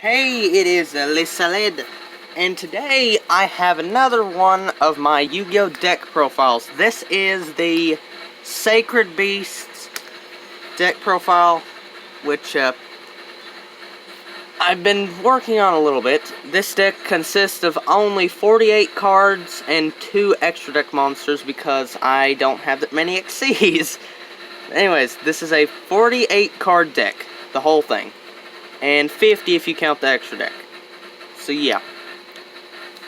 Hey, it is Lissaled, and today I have another one of my Yu-Gi-Oh! Deck profiles. This is the Sacred Beasts deck profile, which I've been working on a little bit. This deck consists of only 48 cards and 2 extra deck monsters because I don't have that many XCs. Anyways, this is a 48 card deck, the whole thing. And 50 if you count the extra deck. So yeah.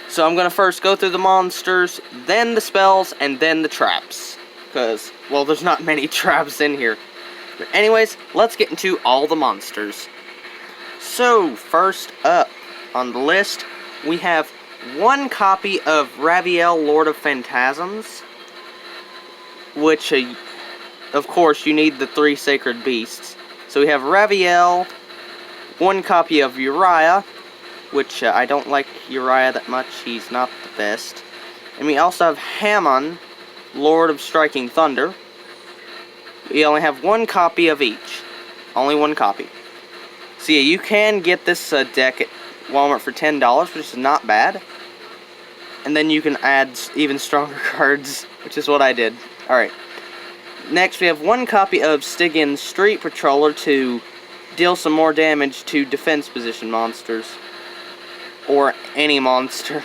So I'm going to first go through the monsters, then the spells, and then the traps. Because, well, there's not many traps in here. But anyways, let's get into all the monsters. So, first up on the list, we have one copy of Raviel, Lord of Phantasms. Which, of course, you need the 3 Sacred Beasts. So we have Raviel, one copy of Uriah, which I don't like Uriah that much, he's not the best. And we also have Hamon, Lord of Striking Thunder. We only have one copy of each. Only one copy. So yeah, you can get this deck at Walmart for $10, which is not bad. And then you can add even stronger cards, which is what I did. Alright. Next we have one copy of Stygian Street Patroller to deal some more damage to defense position monsters. Or any monster.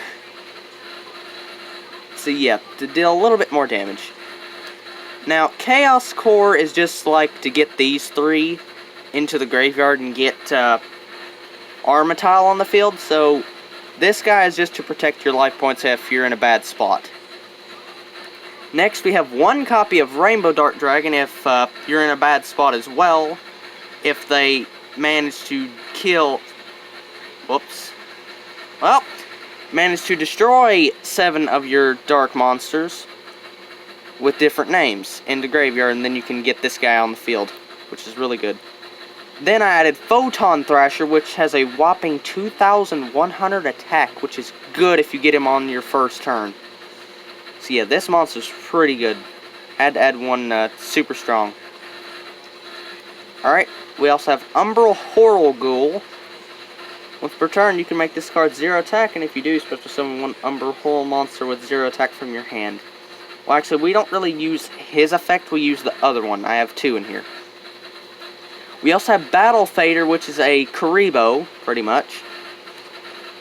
So yeah, to deal a little bit more damage. Now, Chaos Core is just like to get these 3 into the graveyard and get Armatile on the field. So this guy is just to protect your life points if you're in a bad spot. Next we have one copy of Rainbow Dark Dragon if you're in a bad spot as well. If they manage to kill, manage to destroy 7 of your dark monsters with different names in the graveyard, and then you can get this guy on the field, which is really good. Then I added Photon Thrasher, which has a whopping 2,100 attack, which is good if you get him on your first turn. So yeah, this monster's pretty good. Had to add one super strong. Alright, we also have Umbral Horror-Ghoul. With per turn, you can make this card 0 attack, and if you do, special summon one Umbral Horror monster with 0 attack from your hand. Well, actually, we don't really use his effect, we use the other one. I have 2 in here. We also have Battle Fader, which is a Kuriboh, pretty much.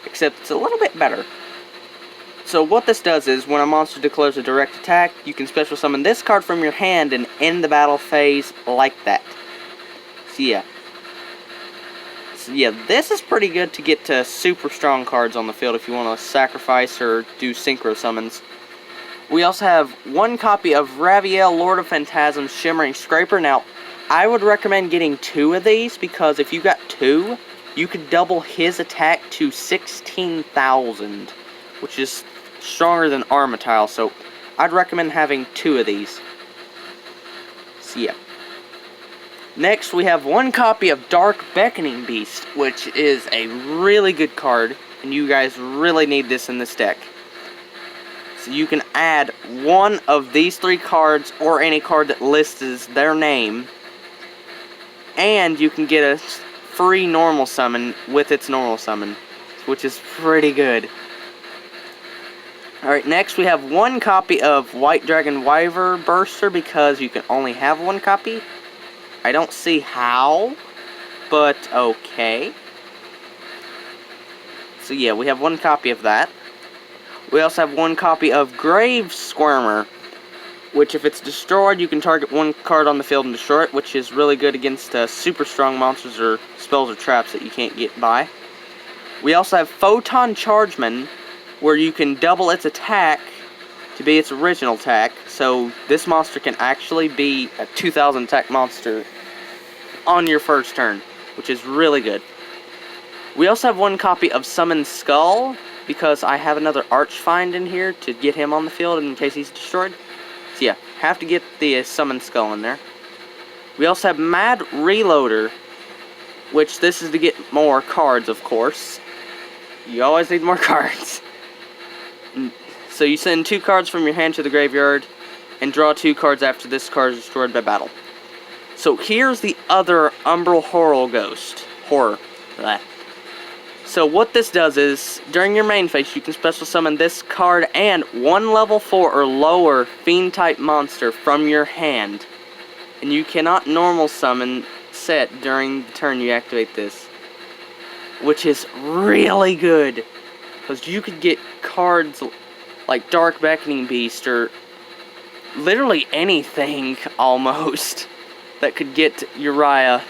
Except it's a little bit better. So what this does is, when a monster declares a direct attack, you can special summon this card from your hand and end the battle phase like that. So yeah, this is pretty good to get super strong cards on the field if you want to sacrifice or do synchro summons. We also have one copy of Raviel, Lord of Phantasms, Shimmering Scraper. Now, I would recommend getting 2 of these, because if you got 2, you could double his attack to 16,000, which is stronger than Armatile, so I'd recommend having 2 of these. So yeah. Next, we have one copy of Dark Beckoning Beast, which is a really good card, and you guys really need this in this deck. So you can add one of these 3 cards, or any card that lists their name, and you can get a free normal summon with its normal summon, which is pretty good. Alright, next we have one copy of White Dragon Wyver Burster, because you can only have 1 copy. I don't see how, but okay. So yeah, we have 1 copy of that. We also have 1 copy of Grave Squirmer, which if it's destroyed, you can target 1 card on the field and destroy it, which is really good against super strong monsters or spells or traps that you can't get by. We also have Photon Chargeman, where you can double its attack to be its original attack, so this monster can actually be a 2,000 attack monster on your first turn, which is really good. We also have 1 copy of Summon Skull, because I have another Archfiend in here to get him on the field in case he's destroyed. So yeah, have to get the Summon Skull in there. We also have Mad Reloader, which this is to get more cards, of course. You always need more cards. So you send 2 cards from your hand to the graveyard, and draw 2 cards after this card is destroyed by battle. So here's the other Umbral Horror Ghost. So what this does is, during your main phase, you can special summon this card and one level 4 or lower fiend type monster from your hand. And you cannot normal summon set during the turn you activate this. Which is really good. Because you could get cards like Dark Beckoning Beast or literally anything almost that could get Uriah,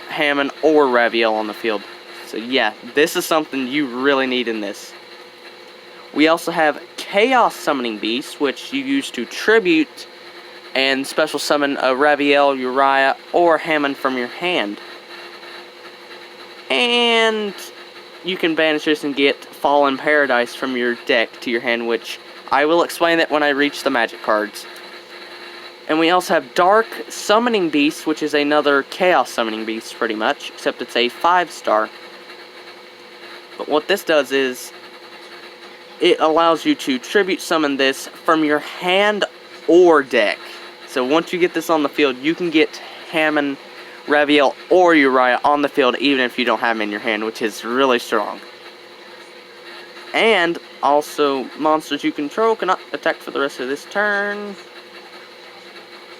Hammond, or Raviel on the field. So yeah, this is something you really need in this. We also have Chaos Summoning Beast, which you use to tribute and special summon a Raviel, Uriah, or Hammond from your hand. And you can banish this and get Fallen Paradise from your deck to your hand, which I will explain that when I reach the magic cards. And we also have Dark Summoning Beast, which is another Chaos Summoning Beast pretty much, except it's a 5-star. But what this does is, it allows you to tribute summon this from your hand or deck. So once you get this on the field, you can get Hammond, Raviel, or Uriah on the field even if you don't have them in your hand, which is really strong. And also, monsters you control cannot attack for the rest of this turn.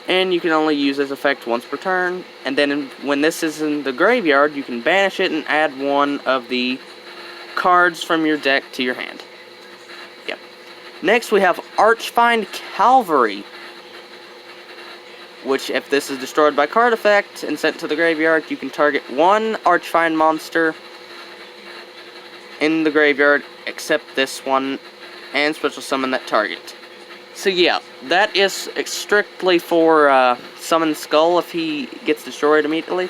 And you can only use this effect once per turn. And then when this is in the graveyard, you can banish it and add one of the cards from your deck to your hand. Yep. Next we have Archfiend Calvary, which if this is destroyed by card effect and sent to the graveyard, you can target one Archfiend monster in the graveyard except this one and special summon that target. So yeah, that is strictly for Summon Skull if he gets destroyed immediately.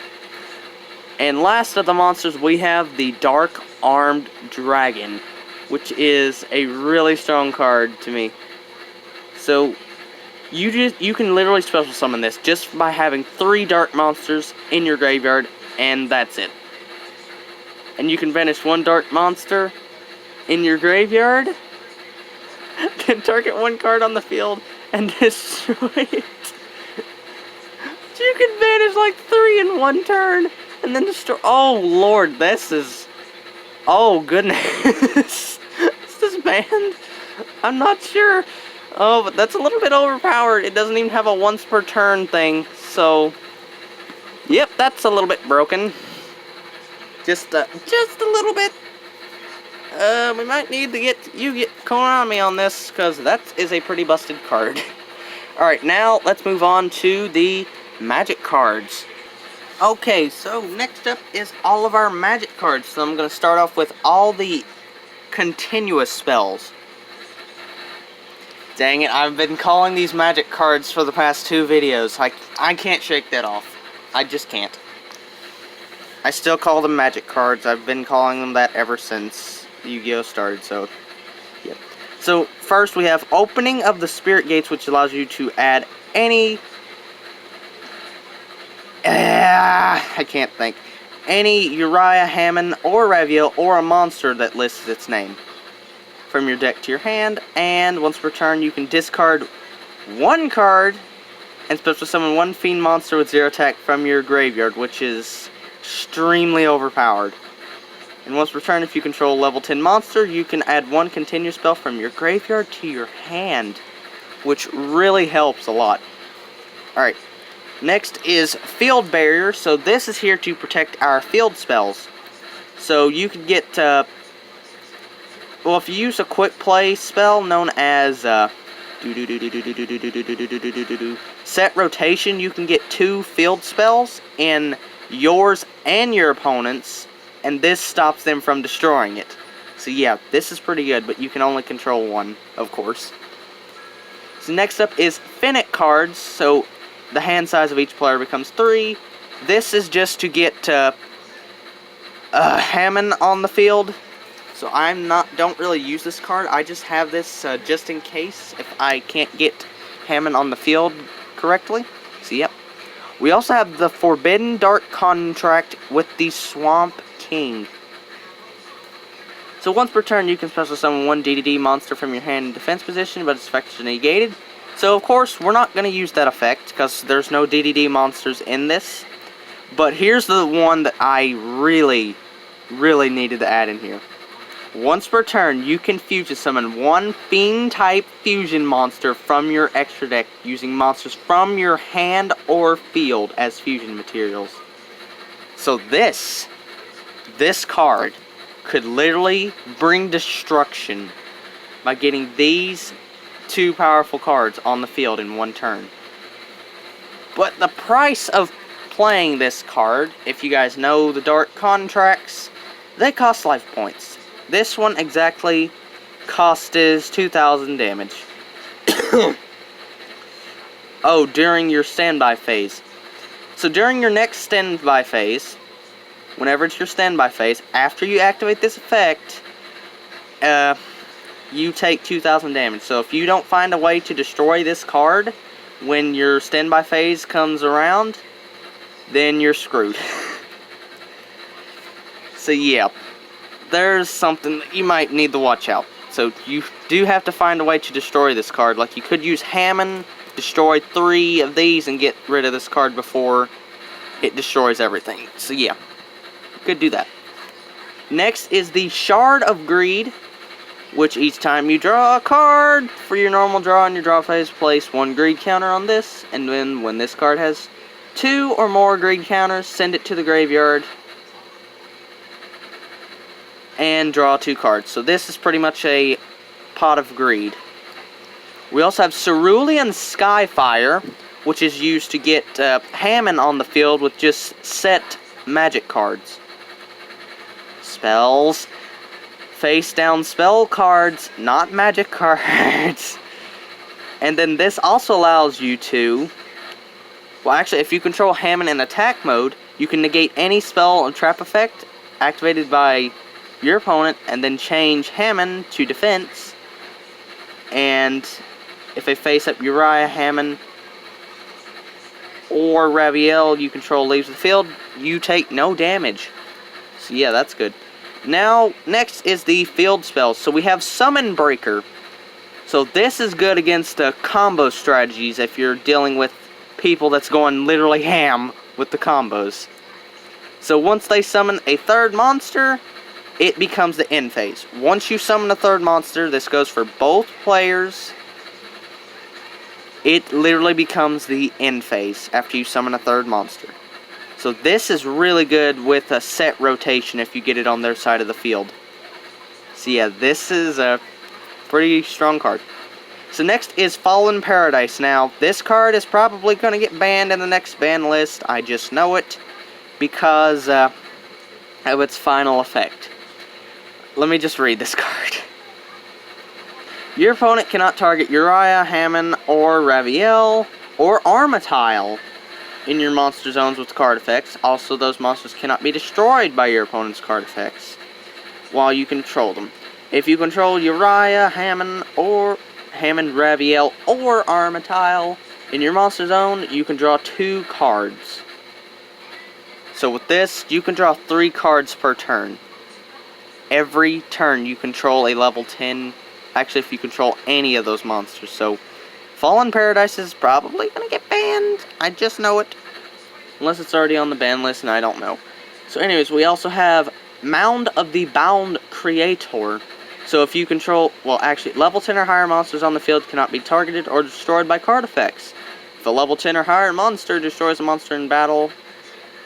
And last of the monsters, we have the Dark Armed Dragon, which is a really strong card to me. So you can literally special summon this just by having 3 dark monsters in your graveyard, and that's it. And you can banish one dark monster in your graveyard, then target one card on the field and destroy it. You can banish like 3 in one turn and then destroy. Oh lord, this is. Oh goodness. Is this banned? I'm not sure. Oh, but that's a little bit overpowered. It doesn't even have a once per turn thing, so. Yep, that's a little bit broken. Just a little bit. We might need to get Konami on this, because that is a pretty busted card. Alright, now let's move on to the magic cards. Okay, so next up is all of our magic cards. So I'm going to start off with all the continuous spells. Dang it, I've been calling these magic cards for the past 2 videos. I can't shake that off. I just can't. I still call them magic cards. I've been calling them that ever since Yu-Gi-Oh! Started, so yep. So first we have Opening of the Spirit Gates, which allows you to add any I can't think. Any Uriah, Hammond, or Raviel, or a monster that lists its name from your deck to your hand, and once per turn you can discard 1 card and special summon 1 fiend monster with 0 attack from your graveyard, which is extremely overpowered. And once per turn, if you control a level 10 monster, you can add 1 continuous spell from your graveyard to your hand, which really helps a lot. Alright, next is Field Barrier. So this is here to protect our field spells. So you can get, well, if you use a quick play spell known as Set Rotation, you can get 2 field spells in yours and your opponent's, and this stops them from destroying it. So yeah, this is pretty good, but you can only control 1, of course. So next up is Fennec cards. So the hand size of each player becomes 3. This is just to get Hammond on the field. So don't really use this card. I just have this just in case if I can't get Hammond on the field correctly. So yep. We also have the Forbidden Dark Contract with the Swamp King. So once per turn, you can special summon 1 DDD monster from your hand in defense position, but its effects are negated. So of course, we're not going to use that effect, because there's no DDD monsters in this. But here's the one that I really, really needed to add in here. Once per turn, you can fusion summon one Fiend-type fusion monster from your extra deck using monsters from your hand or field as fusion materials. So this card could literally bring destruction by getting these two powerful cards on the field in one turn. But the price of playing this card, if you guys know the Dark contracts, they cost life points. This one exactly cost is 2,000 damage. Oh, during your standby phase. So during your next standby phase, whenever it's your standby phase, after you activate this effect, you take 2,000 damage. So if you don't find a way to destroy this card when your standby phase comes around, then you're screwed. So yeah, there's something that you might need to watch out. So you do have to find a way to destroy this card. Like you could use Hammond, destroy 3 of these, and get rid of this card before it destroys everything. So yeah, you could do that. Next is the Shard of Greed, which each time you draw a card for your normal draw in your draw phase, place 1 greed counter on this, and then when this card has 2 or more greed counters, send it to the graveyard and draw 2 cards. So this is pretty much a pot of greed. We also have Cerulean Skyfire, which is used to get Hammond on the field with just set magic cards. Spells. Face down spell cards, not magic cards. And then this also allows you to, well actually if you control Hammond in attack mode, you can negate any spell or trap effect activated by your opponent and then change Hammond to defense. And if a face up Uriah, Hammond, or Raviel you control leaves the field, you take no damage. So yeah, that's good. Now, next is the field spells. So we have Summon Breaker. So this is good against combo strategies if you're dealing with people that's going literally ham with the combos. So once they summon a third monster, it becomes the end phase. Once you summon a third monster, this goes for both players. It literally becomes the end phase after you summon a third monster. So this is really good with a set rotation if you get it on their side of the field. So yeah, this is a pretty strong card. So next is Fallen Paradise. Now, this card is probably going to get banned in the next ban list. I just know it because of its final effect. Let me just read this card. Your opponent cannot target Uriah, Hammond, or Raviel, or Armatile in your monster zones with card effects. Also, those monsters cannot be destroyed by your opponent's card effects while you control them. If you control Uriah, Hammond, Raviel, or Armatile in your monster zone, you can draw 2 cards. So with this, you can draw 3 cards per turn. Every turn you control a level 10. Actually, if you control any of those monsters. So Fallen Paradise is probably going to get banned. I just know it. Unless it's already on the ban list and I don't know. So anyways, we also have Mound of the Bound Creator. So if you control, well actually, level 10 or higher monsters on the field cannot be targeted or destroyed by card effects. If a level 10 or higher monster destroys a monster in battle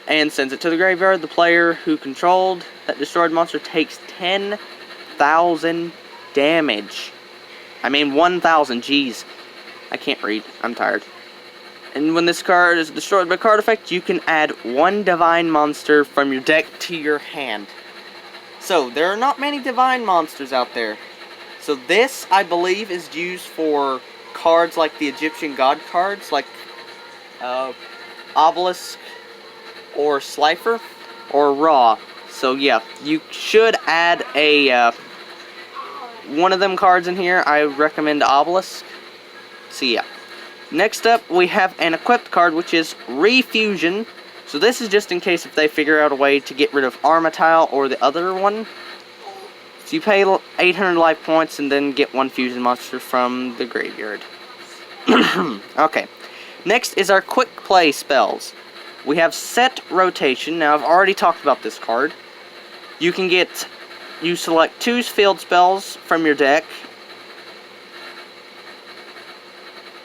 and sends it to the graveyard, the player who controlled that destroyed monster takes 10,000 damage. I mean 1,000, jeez. I can't read, I'm tired. And when this card is destroyed by card effect, you can add 1 divine monster from your deck to your hand. So, there are not many divine monsters out there. So this, I believe, is used for cards like the Egyptian god cards, like Obelisk, or Slifer, or Ra. So yeah, you should add a one of them cards in here. I recommend Obelisk. So yeah. Next up, we have an equipped card, which is Refusion. So this is just in case if they figure out a way to get rid of Armatile or the other one. So you pay 800 life points and then get 1 fusion monster from the graveyard. Okay. Next is our quick play spells. We have Set Rotation. Now I've already talked about this card. you select 2 field spells from your deck.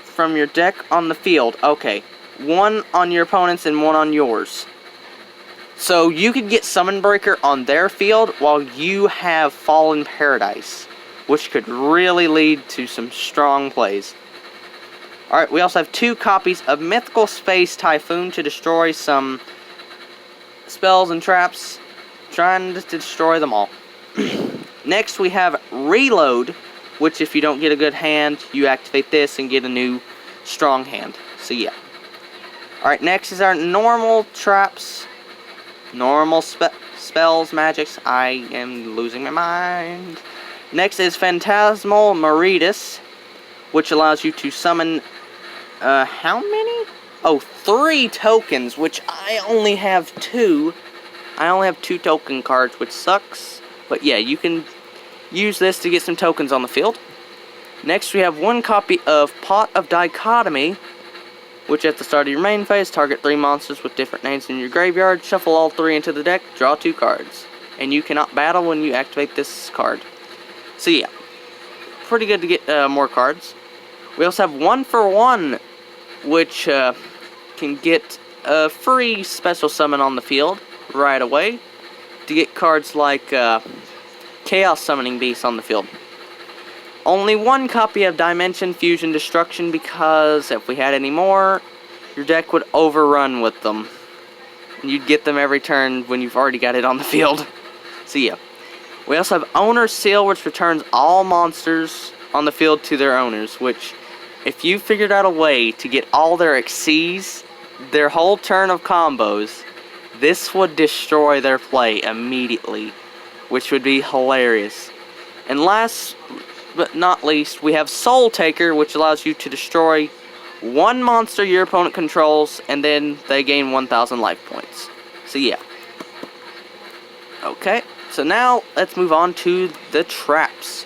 From your deck on the field. Okay. 1 on your opponent's and 1 on yours. So you could get Summon Breaker on their field while you have Fallen Paradise, which could really lead to some strong plays. Alright, we also have 2 copies of Mythical Space Typhoon to destroy some spells and traps, trying to destroy them all. Next we have Reload, which if you don't get a good hand, you activate this and get a new strong hand. So yeah. Alright, next is our normal traps. Normal spells, magics. I am losing my mind. Next is Phantasmal Meridius, which allows you to summon, how many? Oh, 3 tokens, which I only have 2. I only have 2 token cards, which sucks. But yeah, you can use this to get some tokens on the field. Next, we have 1 copy of Pot of Dichotomy, which at the start of your main phase, target 3 monsters with different names in your graveyard, shuffle all 3 into the deck, draw 2 cards. And you cannot battle when you activate this card. So yeah, pretty good to get more cards. We also have 1 for 1, which can get a free special summon on the field right away to get cards like Chaos Summoning Beast on the field. Only 1 copy of Dimension Fusion Destruction, because if we had any more, your deck would overrun with them. And you'd get them every turn when you've already got it on the field. So yeah. We also have Owner's Seal, which returns all monsters on the field to their owners, which, if you figured out a way to get all their Xyz, their whole turn of combos, this would destroy their play immediately, which would be hilarious. And last but not least, we have Soul Taker, which allows you to destroy 1 monster your opponent controls, and then they gain 1,000 life points. So yeah. Okay, so now let's move on to the traps.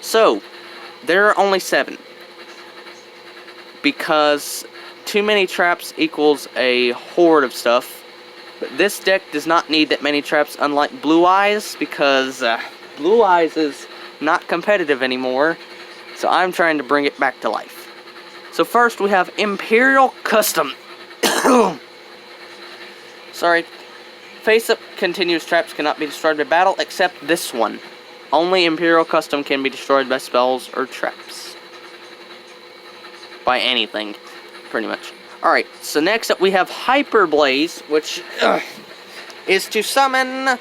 So, there are only 7. Because too many traps equals a horde of stuff. But this deck does not need that many traps, unlike Blue Eyes, because Blue Eyes is not competitive anymore, so I'm trying to bring it back to life. So first we have Imperial Custom. Sorry. Face-up continuous traps cannot be destroyed by battle, except this one. Only Imperial Custom can be destroyed by spells or traps. By anything, pretty much. Alright, so next up we have Hyper Blaze, which is to summon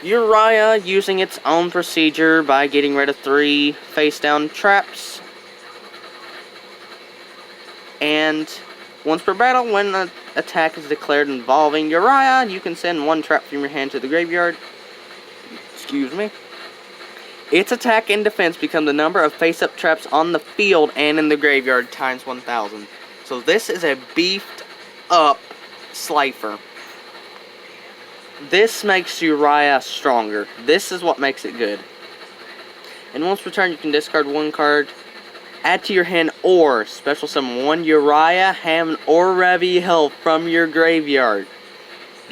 Uriah using its own procedure by getting rid of 3 face-down traps. And once per battle, when an attack is declared involving Uriah, you can send 1 trap from your hand to the graveyard. Excuse me. Its attack and defense become the number of face-up traps on the field and in the graveyard times 1,000. So this is a beefed up Slifer. This makes Uriah stronger. This is what makes it good. And once per turn, you can discard 1 card, add to your hand, or special summon 1 Uriah, Hammond, or Raviel from your graveyard.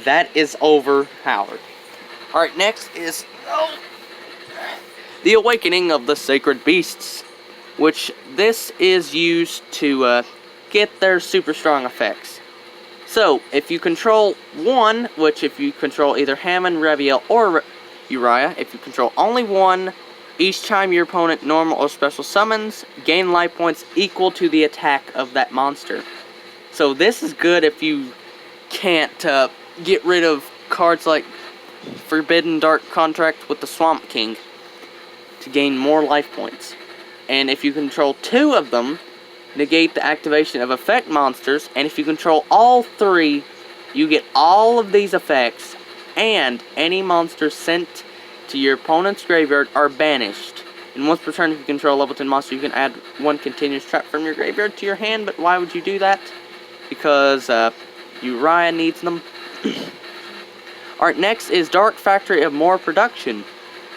That is overpowered. Alright, next is the Awakening of the Sacred Beasts, which this is used to get their super strong effects. So, if you control 1, which if you control either Hammond, Raviel, or Uriah, if you control only 1, each time your opponent normal or special summons, gain life points equal to the attack of that monster. So this is good if you can't get rid of cards like Forbidden Dark Contract with the Swamp King to gain more life points. And if you control 2 of them, negate the activation of effect monsters, and if you control all 3, you get all of these effects, and any monsters sent to your opponent's graveyard are banished. And once per turn, if you control a level 10 monster, you can add 1 continuous trap from your graveyard to your hand, but why would you do that? Because Uriah needs them. Alright, next is Dark Factory of More Production.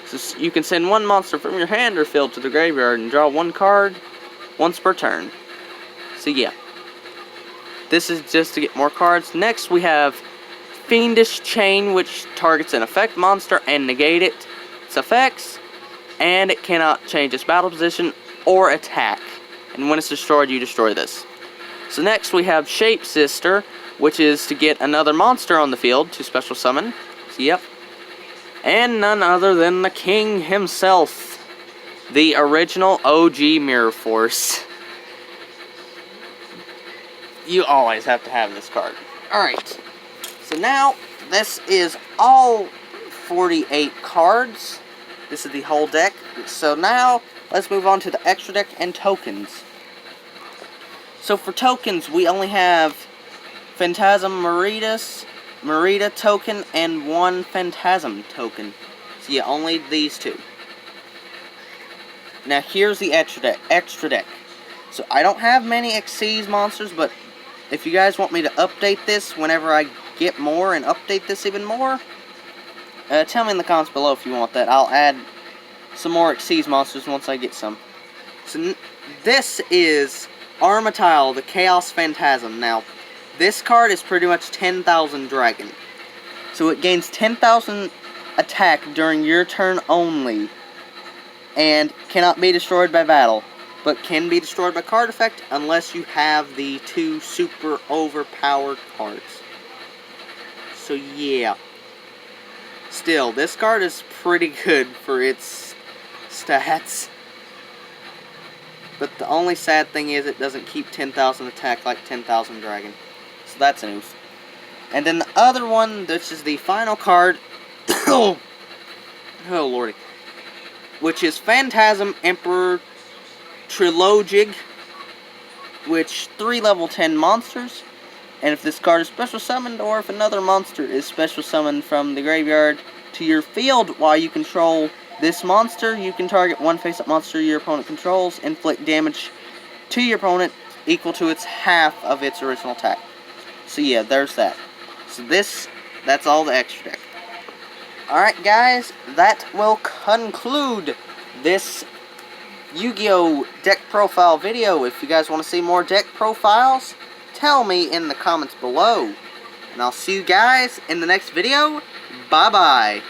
So you can send 1 monster from your hand or field to the graveyard and draw 1 card once per turn. So yeah, this is just to get more cards. Next we have Fiendish Chain, which targets an effect monster and negate its effects, and it cannot change its battle position or attack. And when it's destroyed, you destroy this. So next we have Shape Sister, which is to get another monster on the field to special summon. So, yep. And none other than the king himself, the original OG Mirror Force. You always have to have this card. Alright, so now this is all 48 cards. This is the whole deck. So now let's move on to the extra deck and tokens. So for tokens, we only have Phantasm Merida token and one Phantasm token. So yeah, only these two. Now here's the extra deck. So I don't have many Xyz monsters, but if you guys want me to update this whenever I get more and update this even more, tell me in the comments below if you want that. I'll add some more Xyz monsters once I get some. So this is Armatile, the Chaos Phantasm. Now, this card is pretty much 10,000 Dragon. So it gains 10,000 attack during your turn only, and cannot be destroyed by battle, but can be destroyed by card effect unless you have the two super overpowered cards. So yeah. Still, this card is pretty good for its stats. But the only sad thing is it doesn't keep 10,000 attack like 10,000 Dragon. So that's an oof. And then the other one, this is the final card. Oh lordy. Which is Phantasm Emperor Trilogig, which 3 level 10 monsters, and if this card is special summoned or if another monster is special summoned from the graveyard to your field while you control this monster, you can target one face-up monster your opponent controls, inflict damage to your opponent equal to its half of its original attack. So yeah, there's that. So that's all the extra deck. Alright guys, that will conclude this Yu-Gi-Oh! Deck profile video. If you guys want to see more deck profiles, tell me in the comments below. And I'll see you guys in the next video. Bye-bye.